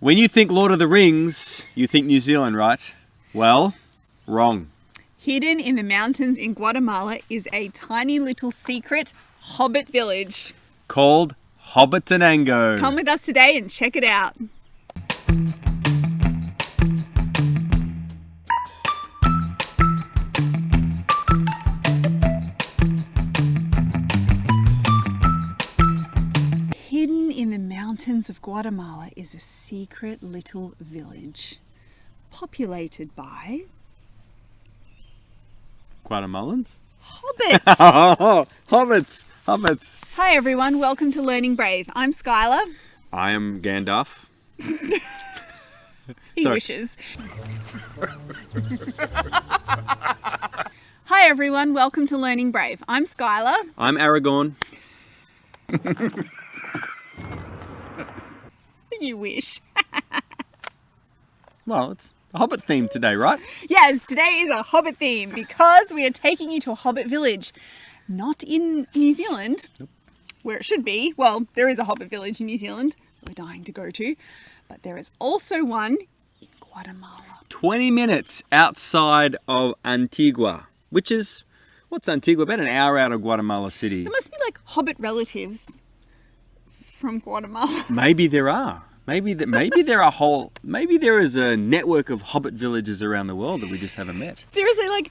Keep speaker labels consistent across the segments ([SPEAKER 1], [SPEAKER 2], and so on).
[SPEAKER 1] When you think Lord of the Rings, you think New Zealand, right? Well, wrong.
[SPEAKER 2] Hidden in the mountains in Guatemala is a tiny little secret Hobbit Village.
[SPEAKER 1] Called Hobbiton Anger.
[SPEAKER 2] Come with us today and check it out. Hidden in the mountains of Guatemala is a secret little village populated by
[SPEAKER 1] Guatemalans?
[SPEAKER 2] hobbits.
[SPEAKER 1] Hobbits.
[SPEAKER 2] Hi everyone, welcome to Learning Brave. I'm Skylar.
[SPEAKER 1] I am Gandalf.
[SPEAKER 2] He
[SPEAKER 1] Sorry.
[SPEAKER 2] wishes. Hi everyone, welcome to Learning Brave. I'm Skylar.
[SPEAKER 1] I'm Aragorn.
[SPEAKER 2] You wish.
[SPEAKER 1] Well, it's a Hobbit theme today, right?
[SPEAKER 2] Yes, today is a Hobbit theme because we are taking you to a Hobbit Village. Not in New Zealand, where it should be. Well, there is a Hobbit Village in New Zealand we're dying to go to, but there is also one in Guatemala.
[SPEAKER 1] 20 minutes outside of Antigua, which is, what's Antigua? About an hour out of Guatemala City.
[SPEAKER 2] There must be like Hobbit relatives from Guatemala.
[SPEAKER 1] Maybe there are. Maybe there is a network of Hobbit villages around the world that we just haven't met.
[SPEAKER 2] Seriously, like,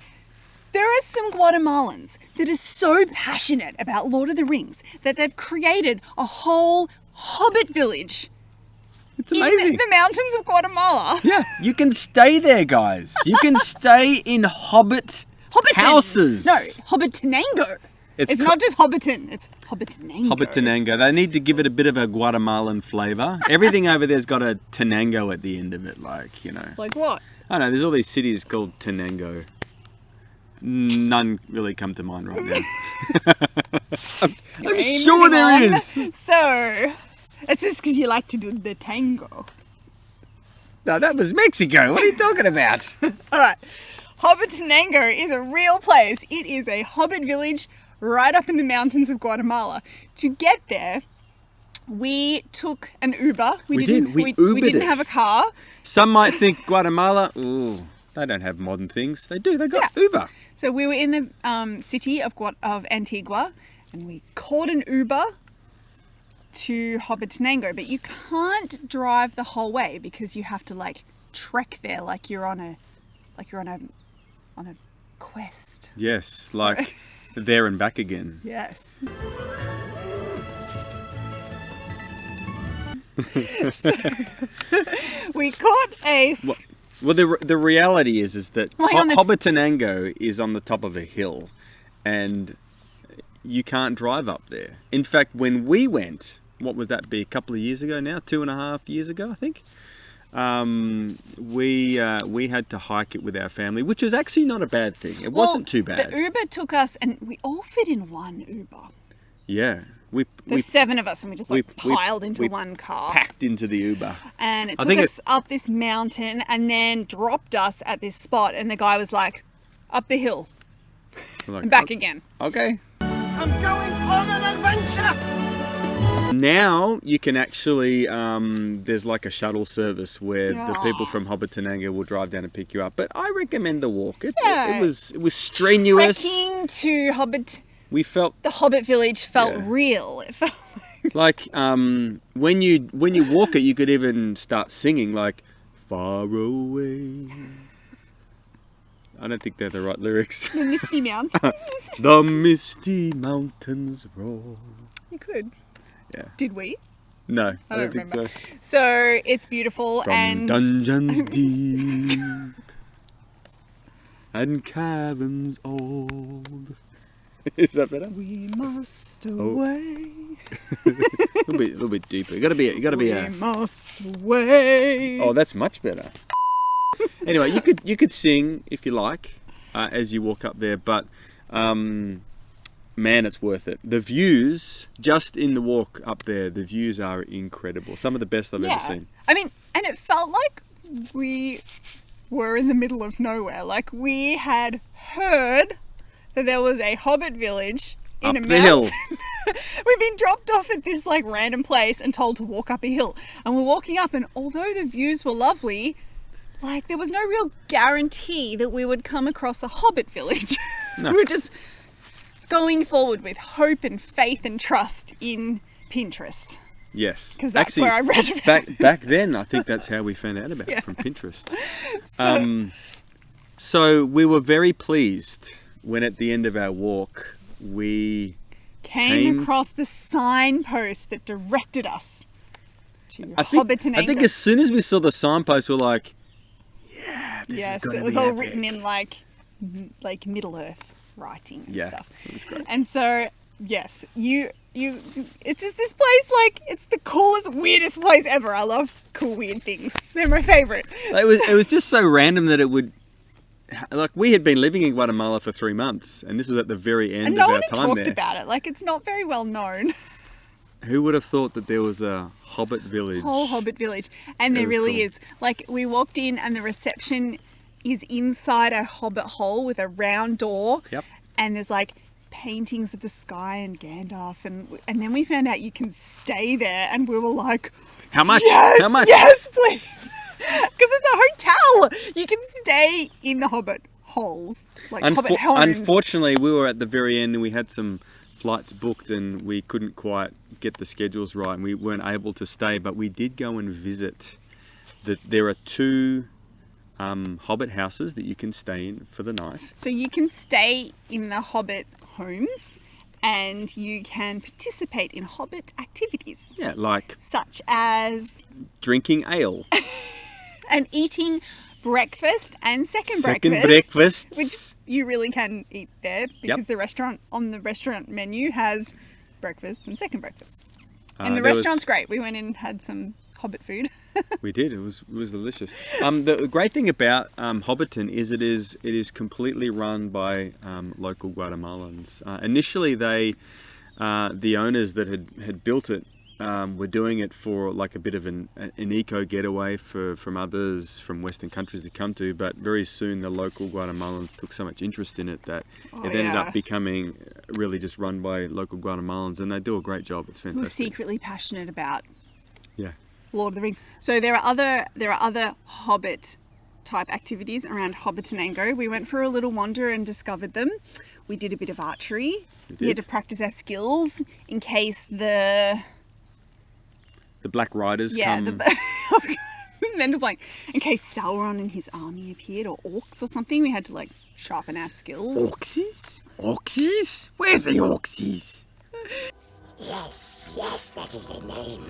[SPEAKER 2] there are some Guatemalans that are so passionate about Lord of the Rings that they've created a whole Hobbit village.
[SPEAKER 1] It's amazing.
[SPEAKER 2] In the mountains of Guatemala.
[SPEAKER 1] Yeah, you can stay there, guys. You can stay in Hobbiton houses.
[SPEAKER 2] No, Hobbiton Anger. It's not just Hobbiton, it's Hobbiton Anger.
[SPEAKER 1] Hobbiton Anger. They need to give it a bit of a Guatemalan flavour. Everything over there's got a Tango at the end of it, like, you know.
[SPEAKER 2] Like what?
[SPEAKER 1] I don't know, there's all these cities called Tango. None really come to mind right now. I'm sure there is.
[SPEAKER 2] So, it's just because you like to do the tango.
[SPEAKER 1] No, that was Mexico. What are you talking about?
[SPEAKER 2] All right. Hobbiton Anger is a real place. It is a Hobbit village right up in the mountains of Guatemala. To get there, we took an Uber. We didn't have a car.
[SPEAKER 1] Some might think Guatemala, ooh, they don't have modern things. They do. They got Uber.
[SPEAKER 2] So we were in the city of Antigua, and we caught an Uber to Hobbiton Anger, but you can't drive the whole way because you have to like trek there, like you're on a quest.
[SPEAKER 1] Yes, like there and back again.
[SPEAKER 2] Yes. So, we caught a.
[SPEAKER 1] Well, the reality is that
[SPEAKER 2] Hang on,
[SPEAKER 1] Hobbiton Anger is on the top of a hill, and you can't drive up there. In fact, when we went, what would that be? A couple of years ago now, 2.5 years ago, I think. We had to hike it with our family, which was actually not a bad thing. It wasn't too bad.
[SPEAKER 2] The Uber took us, and we all fit in one Uber.
[SPEAKER 1] Yeah,
[SPEAKER 2] There's 7 of us, and we just piled into one car.
[SPEAKER 1] Packed into the Uber.
[SPEAKER 2] And it took us up this mountain and then dropped us at this spot. And the guy was like, up the hill and back again.
[SPEAKER 1] Okay.
[SPEAKER 3] I'm going on an adventure!
[SPEAKER 1] Now you can actually, there's like a shuttle service where the people from Hobbiton Anger will drive down and pick you up. But I recommend the walk. It was strenuous.
[SPEAKER 2] Trekking to Hobbit.
[SPEAKER 1] We felt
[SPEAKER 2] the Hobbit Village felt real. It felt
[SPEAKER 1] like when you walk it, you could even start singing like "Far Away." I don't think they're the right lyrics.
[SPEAKER 2] The Misty Mountains.
[SPEAKER 1] The misty mountains roar.
[SPEAKER 2] You could.
[SPEAKER 1] Yeah.
[SPEAKER 2] Did we?
[SPEAKER 1] No,
[SPEAKER 2] I don't
[SPEAKER 1] think
[SPEAKER 2] remember.
[SPEAKER 1] so.
[SPEAKER 2] So it's beautiful
[SPEAKER 1] From
[SPEAKER 2] and
[SPEAKER 1] dungeons deep and caverns old. Is that better?
[SPEAKER 2] We must away.
[SPEAKER 1] A little bit deeper. You gotta be
[SPEAKER 2] We must away.
[SPEAKER 1] Oh, that's much better. Anyway, you could sing if you like as you walk up there, but man, it's worth it. The views just in the walk up there, the views are incredible. Some of the best I've ever seen.
[SPEAKER 2] I mean, and it felt like we were in the middle of nowhere. Like we had heard that there was a Hobbit village in
[SPEAKER 1] Up
[SPEAKER 2] a
[SPEAKER 1] the hill.
[SPEAKER 2] mountain. We've been dropped off at this like random place and told to walk up a hill. And we're walking up, and although the views were lovely, like there was no real guarantee that we would come across a Hobbit village.
[SPEAKER 1] No.
[SPEAKER 2] We were just going forward with hope and faith and trust in Pinterest.
[SPEAKER 1] Yes.
[SPEAKER 2] Because that's
[SPEAKER 1] Actually,
[SPEAKER 2] where I read about it.
[SPEAKER 1] back then, I think that's how we found out about it, from Pinterest. So we were very pleased when at the end of our walk, we
[SPEAKER 2] Came across the signpost that directed us to Hobbiton Anger.
[SPEAKER 1] I think as soon as we saw the signpost, we're like, yeah, this is
[SPEAKER 2] Yes,
[SPEAKER 1] going to be
[SPEAKER 2] it was all
[SPEAKER 1] epic.
[SPEAKER 2] written in like Middle Earth writing and
[SPEAKER 1] Yeah,
[SPEAKER 2] stuff.
[SPEAKER 1] it was great.
[SPEAKER 2] And so, yes, it's just this place, like, it's the coolest, weirdest place ever. I love cool, weird things. They're my favorite.
[SPEAKER 1] It was just so random that it would, like, we had been living in Guatemala for 3 months, and this was at the very end
[SPEAKER 2] And
[SPEAKER 1] of
[SPEAKER 2] no
[SPEAKER 1] our
[SPEAKER 2] one had
[SPEAKER 1] time
[SPEAKER 2] talked
[SPEAKER 1] there.
[SPEAKER 2] about it. Like, it's not very well known.
[SPEAKER 1] Who would have thought that there was a Hobbit Village?
[SPEAKER 2] Whole Hobbit Village. And there
[SPEAKER 1] was
[SPEAKER 2] really
[SPEAKER 1] cool.
[SPEAKER 2] is. Like, we walked in and the reception is inside a Hobbit hole with a round door.
[SPEAKER 1] Yep.
[SPEAKER 2] And there's like paintings of the sky and Gandalf. And then we found out you can stay there. And we were like,
[SPEAKER 1] How much?
[SPEAKER 2] yes,
[SPEAKER 1] How much?
[SPEAKER 2] yes, please. Because it's a hotel. You can stay in the Hobbit holes. Like Hobbit homes.
[SPEAKER 1] Unfortunately, we were at the very end and we had some flights booked and we couldn't quite get the schedules right and we weren't able to stay, but we did go and visit. There are 2 Hobbit houses that you can stay in for the night.
[SPEAKER 2] So you can stay in the Hobbit homes and you can participate in Hobbit activities.
[SPEAKER 1] Yeah, like
[SPEAKER 2] Such as
[SPEAKER 1] drinking ale.
[SPEAKER 2] and eating breakfast and second
[SPEAKER 1] breakfast.
[SPEAKER 2] which you really can eat there because the restaurant on the restaurant menu has breakfast and second breakfast. And the restaurant's great. We went in and had some Hobbit food.
[SPEAKER 1] We did. It was delicious. The great thing about Hobbiton is it is completely run by local Guatemalans. Initially, the owners that had built it were doing it for like a bit of an eco getaway from others from Western countries to come to. But very soon, the local Guatemalans took so much interest in it that it ended up becoming really just run by local Guatemalans, and they do a great job. It's
[SPEAKER 2] We're
[SPEAKER 1] fantastic.
[SPEAKER 2] secretly passionate about
[SPEAKER 1] Yeah.
[SPEAKER 2] Lord of the Rings. So there are other Hobbit type activities around Hobbiton Anger. We went for a little wander and discovered them. We did a bit of archery. We had to practice our skills in case the
[SPEAKER 1] Black Riders come.
[SPEAKER 2] mental blank. In case Sauron and his army appeared, or orcs or something, we had to like sharpen our skills.
[SPEAKER 1] Orcsies? Orcsies? Where's the Orcsies?
[SPEAKER 4] Yes, that is the name.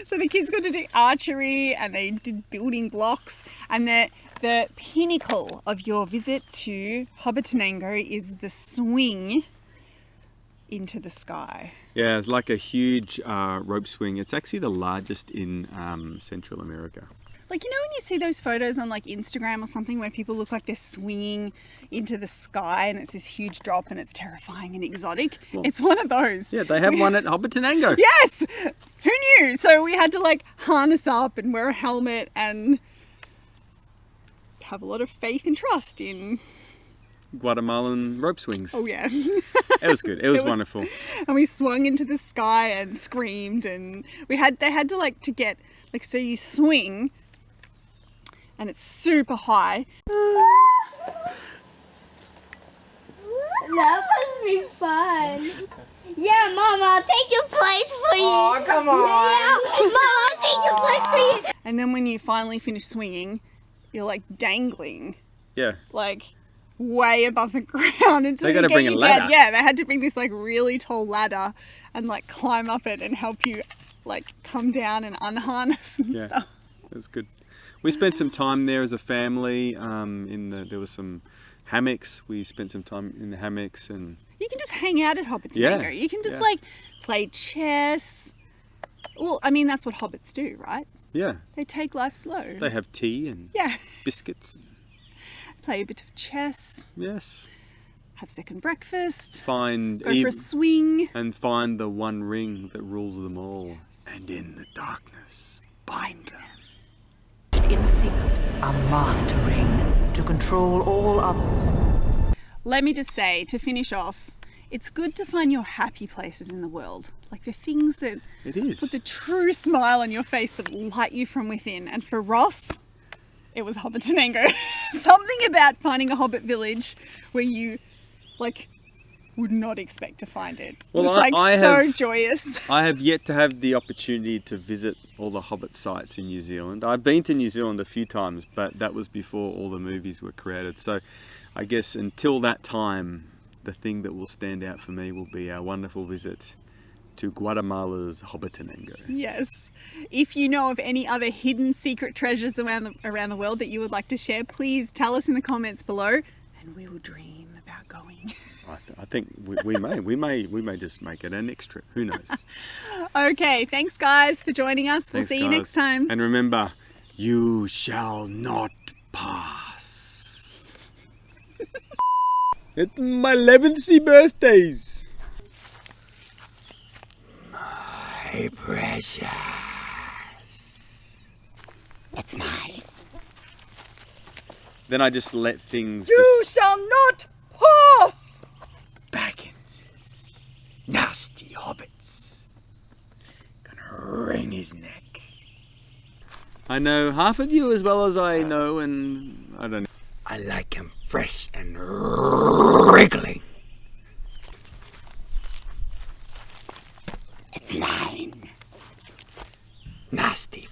[SPEAKER 2] So the kids got to do archery and they did building blocks. And the pinnacle of your visit to Hobbiton Anger is the swing into the sky.
[SPEAKER 1] Yeah, it's like a huge rope swing. It's actually the largest in Central America.
[SPEAKER 2] Like, you know when you see those photos on like Instagram or something where people look like they're swinging into the sky and it's this huge drop and it's terrifying and exotic?
[SPEAKER 1] Well,
[SPEAKER 2] it's one of those.
[SPEAKER 1] Yeah, they have one at Hobbiton Anger.
[SPEAKER 2] Yes! Who knew? So we had to like harness up and wear a helmet and have a lot of faith and trust in...
[SPEAKER 1] Guatemalan rope swings.
[SPEAKER 2] Oh yeah.
[SPEAKER 1] It was good. It was wonderful.
[SPEAKER 2] And we swung into the sky and screamed and they had to like to get, like, so you swing and it's super high.
[SPEAKER 4] That must be fun. Yeah, Mama, I'll take your place for you.
[SPEAKER 3] Oh, come on.
[SPEAKER 4] Yeah, Mama, I'll take your place for you.
[SPEAKER 2] And then when you finally finish swinging, you're like dangling,
[SPEAKER 1] Yeah.
[SPEAKER 2] like way above the ground. And so
[SPEAKER 1] They gotta
[SPEAKER 2] get
[SPEAKER 1] bring
[SPEAKER 2] you
[SPEAKER 1] a
[SPEAKER 2] down.
[SPEAKER 1] ladder.
[SPEAKER 2] Yeah, they had to bring this like really tall ladder and like climb up it and help you like come down and unharness and
[SPEAKER 1] Yeah.
[SPEAKER 2] stuff.
[SPEAKER 1] It was good. We spent some time there as a family. There was some hammocks. We spent some time in the hammocks and
[SPEAKER 2] You can just hang out at Hobbiton
[SPEAKER 1] Yeah,
[SPEAKER 2] Anger. You can just
[SPEAKER 1] yeah.
[SPEAKER 2] like play chess. Well, I mean, that's what hobbits do, right?
[SPEAKER 1] yeah,
[SPEAKER 2] They take life slow.
[SPEAKER 1] they have tea and
[SPEAKER 2] Yeah.
[SPEAKER 1] biscuits.
[SPEAKER 2] Play a bit of chess,
[SPEAKER 1] Yes.
[SPEAKER 2] have second breakfast,
[SPEAKER 1] Find
[SPEAKER 2] go for a swing.
[SPEAKER 1] and find the one ring that rules them all. And in the darkness, bind them.
[SPEAKER 5] In secret, a master ring to control all others.
[SPEAKER 2] Let me just say, to finish off, it's good to find your happy places in the world, like the things that
[SPEAKER 1] It is.
[SPEAKER 2] put the true smile on your face that light you from within. And for Ross, it was Hobbiton Anger. Something about finding a Hobbit village where you would not expect to find it.
[SPEAKER 1] Well,
[SPEAKER 2] it was
[SPEAKER 1] I
[SPEAKER 2] so
[SPEAKER 1] have-
[SPEAKER 2] joyous.
[SPEAKER 1] I have yet to have the opportunity to visit all the Hobbit sites in New Zealand. I've been to New Zealand a few times, but that was before all the movies were created. So I guess until that time, the thing that will stand out for me will be our wonderful visit to Guatemala's Hobbiton Anger.
[SPEAKER 2] Yes. If you know of any other hidden secret treasures around the world that you would like to share, please tell us in the comments below, and we will dream about going.
[SPEAKER 1] I think we may just make it our next trip. Who knows?
[SPEAKER 2] Okay, thanks guys for joining us. We'll
[SPEAKER 1] Thanks,
[SPEAKER 2] see you
[SPEAKER 1] guys.
[SPEAKER 2] next time.
[SPEAKER 1] And remember, you shall not pass. It's my 11th birthdays. My precious.
[SPEAKER 2] It's mine.
[SPEAKER 1] Then I just let things
[SPEAKER 2] You shall not pass!
[SPEAKER 1] Bagginses. Nasty hobbits. Gonna wring his neck. I know half of you as well as I know, and I don't know. I like him fresh and wriggling.
[SPEAKER 2] It's mine.
[SPEAKER 1] Nasty